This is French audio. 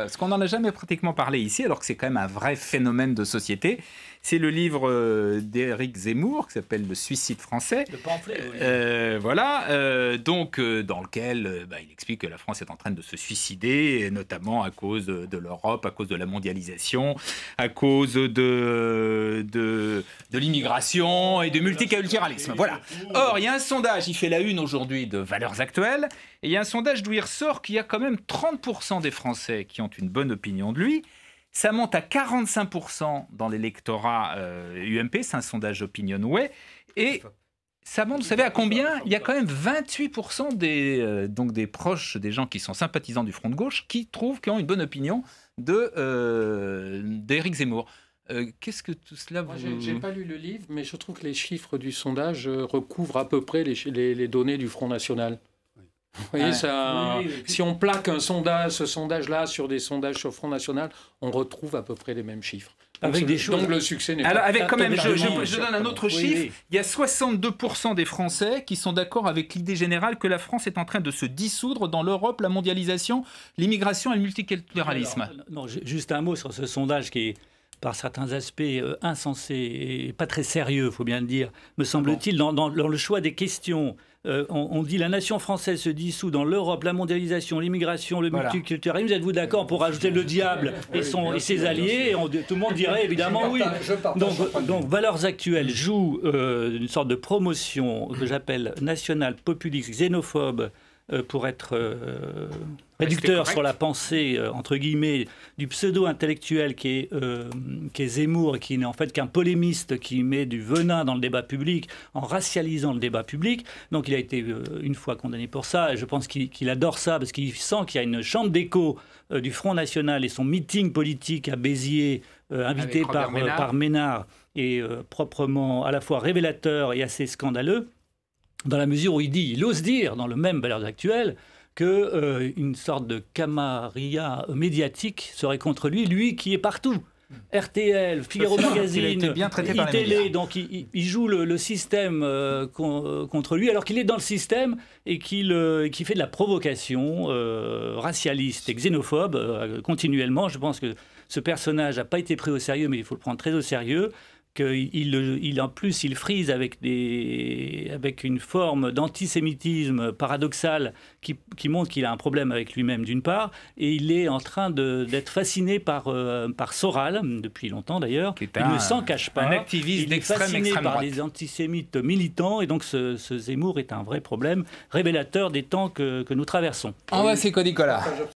parce qu'on n'en a jamais pratiquement parlé ici, alors que c'est quand même un vrai phénomène de société. C'est le livre d'Éric Zemmour qui s'appelle « Le suicide français ». Le pamphlet, voilà, donc dans lequel il explique que la France est en train de se suicider, et notamment à cause de l'Europe, à cause de la mondialisation, à cause de l'immigration et du multiculturalisme. Voilà. Or, il y a un sondage, il fait la une aujourd'hui de Valeurs Actuelles, et il y a un sondage d'où il ressort qu'il y a quand même 30% des Français qui ont une bonne opinion de lui. Ça monte à 45% dans l'électorat UMP, c'est un sondage Opinionway, et ça monte, vous savez à combien? Il y a quand même 28% des proches, des gens qui sont sympathisants du Front de gauche, qui ont une bonne opinion d'Éric Zemmour. Qu'est-ce que tout cela vous... J'ai pas lu le livre, mais je trouve que les chiffres du sondage recouvrent à peu près les données du Front National. Vous voyez, si on plaque ce sondage-là sur des sondages sur Front National, on retrouve à peu près les mêmes chiffres. Avec des choses. Donc le succès n'est pas... Alors, avec quand même, je donne un autre chiffre. Oui. Il y a 62% des Français qui sont d'accord avec l'idée générale que la France est en train de se dissoudre dans l'Europe, la mondialisation, l'immigration et le multiculturalisme. Alors, non, juste un mot sur ce sondage qui est, par certains aspects, insensé et pas très sérieux, il faut bien le dire, me semble-t-il, dans le choix des questions. On dit la nation française se dissout dans l'Europe, la mondialisation, l'immigration, le multiculturalisme. Êtes-vous d'accord pour ajouter le diable et ses alliés? Tout le monde dirait évidemment oui. Donc Valeurs Actuelles joue une sorte de promotion que j'appelle nationale, populiste, xénophobe, pour être réducteur sur la pensée, entre guillemets, du pseudo-intellectuel qui est Zemmour, et qui n'est en fait qu'un polémiste qui met du venin dans le débat public en racialisant le débat public. Donc il a été une fois condamné pour ça, et je pense qu'il adore ça, parce qu'il sent qu'il y a une chambre d'écho du Front National et son meeting politique à Béziers, invité par Ménard, et proprement à la fois révélateur et assez scandaleux, dans la mesure où il ose dire, dans le même Valeurs Actuelles, qu'une sorte de camarilla médiatique serait contre lui qui est partout. RTL, Figaro Magazine, télé, donc il joue le système contre lui, alors qu'il est dans le système et qui fait de la provocation racialiste et xénophobe continuellement. Je pense que ce personnage n'a pas été pris au sérieux, mais il faut le prendre très au sérieux. En plus, il frise avec une forme d'antisémitisme paradoxal qui montre qu'il a un problème avec lui-même d'une part, et il est en train d'être fasciné par Soral, depuis longtemps d'ailleurs. Il ne s'en cache pas. Un activiste d'extrême droite. Il est fasciné par les antisémites militants, et donc ce Zemmour est un vrai problème, révélateur des temps que nous traversons. En voici Nicolas.